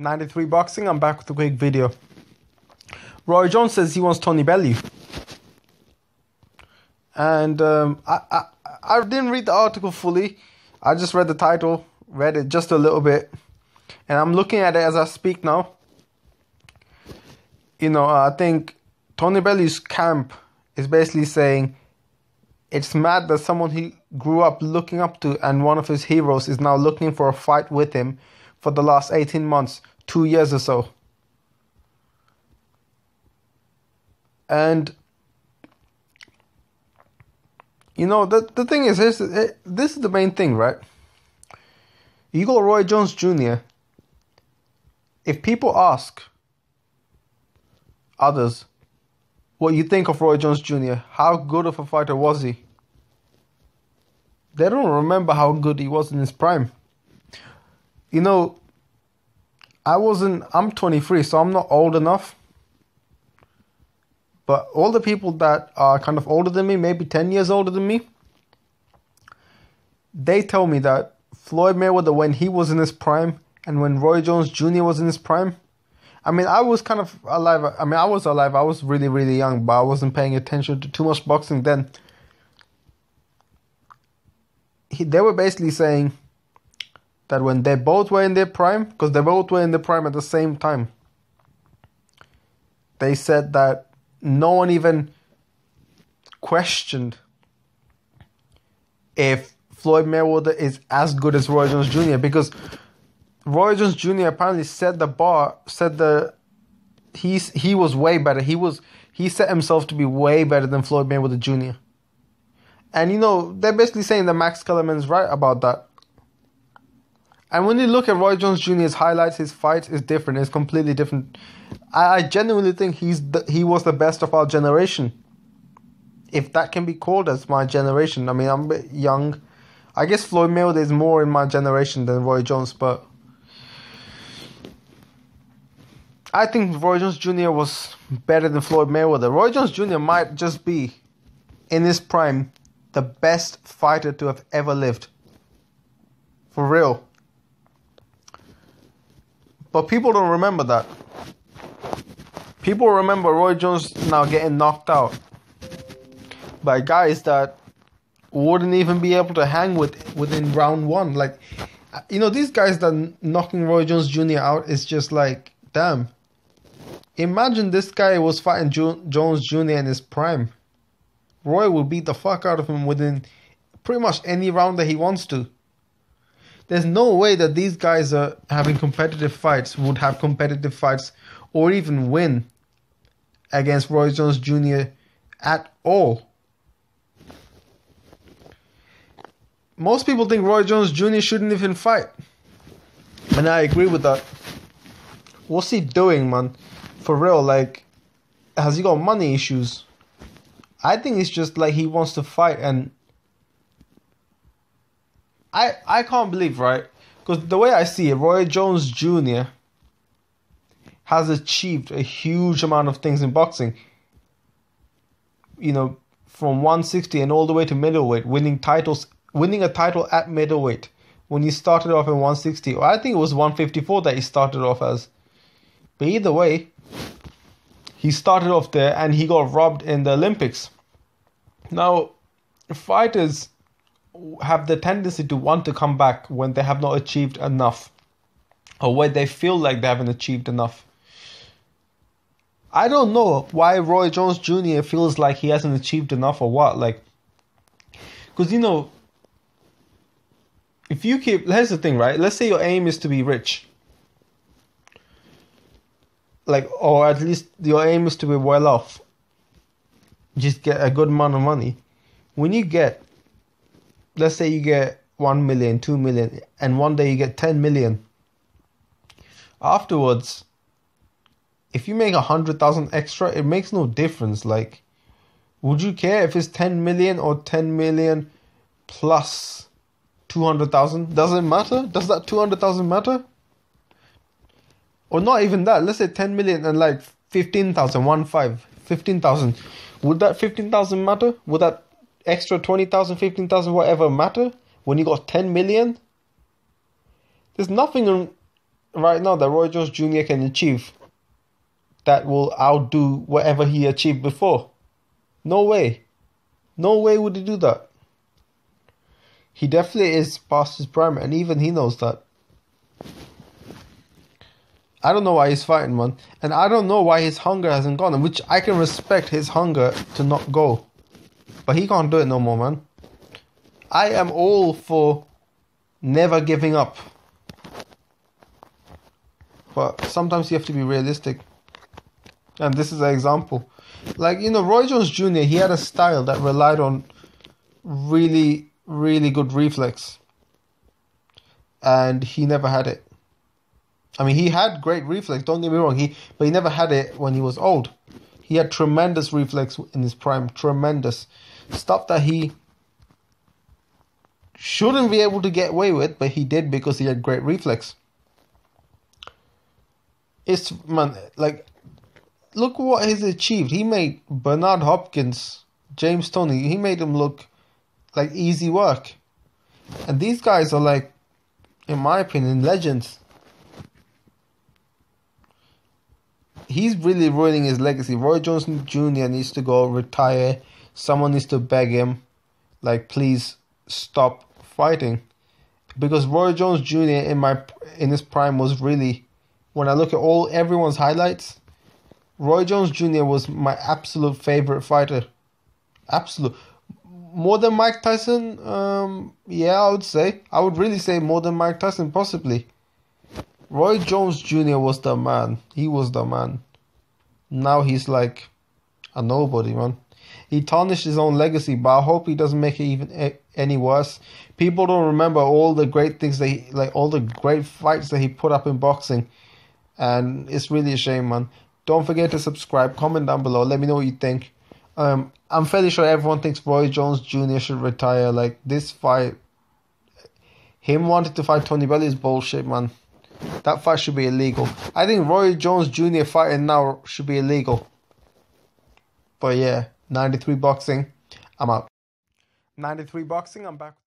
93 Boxing. I'm back with a quick video. Roy Jones says he wants Toney Bellew. And I didn't read the article fully. I just read the title, read it just a little bit. And I'm looking at it as I speak now. I think Toney Bellew's camp is basically saying it's mad that someone he grew up looking up to and one of his heroes is now looking for a fight with him for the last 18 months, 2 years or so. And, the thing is, this is the main thing, right? You got Roy Jones Jr. If people ask others what you think of Roy Jones Jr., how good of a fighter was he? They don't remember how good he was in his prime. I'm 23, so I'm not old enough. But all the people that are kind of older than me, maybe 10 years older than me, they tell me that Floyd Mayweather, when he was in his prime, and when Roy Jones Jr. was in his prime, I was kind of alive. I was alive. I was really, really young, but I wasn't paying attention to too much boxing then. They were basically saying that when they both were in their prime, because they both were in their prime at the same time, they said that no one even questioned if Floyd Mayweather is as good as Roy Jones Jr. because Roy Jones Jr. apparently set the bar, he was way better. He set himself to be way better than Floyd Mayweather Jr. And they're basically saying that Max Kellerman's right about that. And when you look at Roy Jones Jr.'s highlights, his fights is different. It's completely different. I genuinely think he was the best of our generation. If that can be called as my generation. I'm a bit young. I guess Floyd Mayweather is more in my generation than Roy Jones, but I think Roy Jones Jr. was better than Floyd Mayweather. Roy Jones Jr. might just be, in his prime, the best fighter to have ever lived. For real. But people don't remember that. People remember Roy Jones now getting knocked out by guys that wouldn't even be able to hang within round one. These guys that knocking Roy Jones Jr. out is just like, damn. Imagine this guy was fighting Jones Jr. in his prime. Roy will beat the fuck out of him within pretty much any round that he wants to. There's no way that these guys are having competitive fights, would have competitive fights, or even win against Roy Jones Jr. at all. Most people think Roy Jones Jr. shouldn't even fight. And I agree with that. What's he doing, man? For real, has he got money issues? I think it's just he wants to fight, and I can't believe, right? Because the way I see it, Roy Jones Jr. has achieved a huge amount of things in boxing. From 160 and all the way to middleweight, winning a title at middleweight. When he started off in 160, or I think it was 154 that he started off as. But either way, he started off there and he got robbed in the Olympics. Now, fighters have the tendency to want to come back when they have not achieved enough, or when they feel like they haven't achieved enough. I don't know why Roy Jones Jr. feels like he hasn't achieved enough or what. Because if you here's the thing, right? Let's say your aim is to be rich. Or at least your aim is to be well off. Just get a good amount of money. When you get, let's say you get 1 million, 2 million, and one day you get 10 million. Afterwards, if you make 100,000 extra, it makes no difference. Would you care if it's 10 million or 10 million plus 200,000? Does it matter? Does that 200,000 matter? Or not even that. Let's say 10 million and 15,000, 15,000. Would that 15,000 matter? Would that extra 20,000, 15,000, whatever matter when you got 10 million? There's nothing right now that Roy Jones Jr. can achieve that will outdo whatever he achieved before. No way. No way would he do that. He definitely is past his prime, and even he knows that. I don't know why he's fighting, man. And I don't know why his hunger hasn't gone, which I can respect his hunger to not go. But he can't do it no more, man. I am all for never giving up. But sometimes you have to be realistic. And this is an example. Like, Roy Jones Jr., he had a style that relied on really, really good reflex. And he never had it. I mean, he had great reflex, don't get me wrong, but he never had it when he was old. He had tremendous reflex in his prime, tremendous. Stuff that he shouldn't be able to get away with, but he did because he had great reflex. Man, like, look what he's achieved. He made Bernard Hopkins, James Toney, he made him look like easy work. And these guys are like, in my opinion, legends. He's really ruining his legacy. Roy Jones Jr. needs to go retire. Someone needs to beg him, like, please stop fighting. Because Roy Jones Jr. in his prime was really, when I look at everyone's highlights, Roy Jones Jr. was my absolute favorite fighter. Absolute. More than Mike Tyson? Yeah, I would say. I would really say more than Mike Tyson, possibly. Roy Jones Jr. was the man. He was the man. Now he's like a nobody, man. He tarnished his own legacy, but I hope he doesn't make it even any worse. People don't remember all the great things all the great fights that he put up in boxing. And it's really a shame, man. Don't forget to subscribe, comment down below, let me know what you think. I'm fairly sure everyone thinks Roy Jones Jr. should retire. Like, this fight, him wanting to fight Tony Bellew is bullshit, man. That fight should be illegal. I think Roy Jones Jr. fighting now should be illegal. But yeah, 93 Boxing, I'm out. 93 Boxing, I'm back.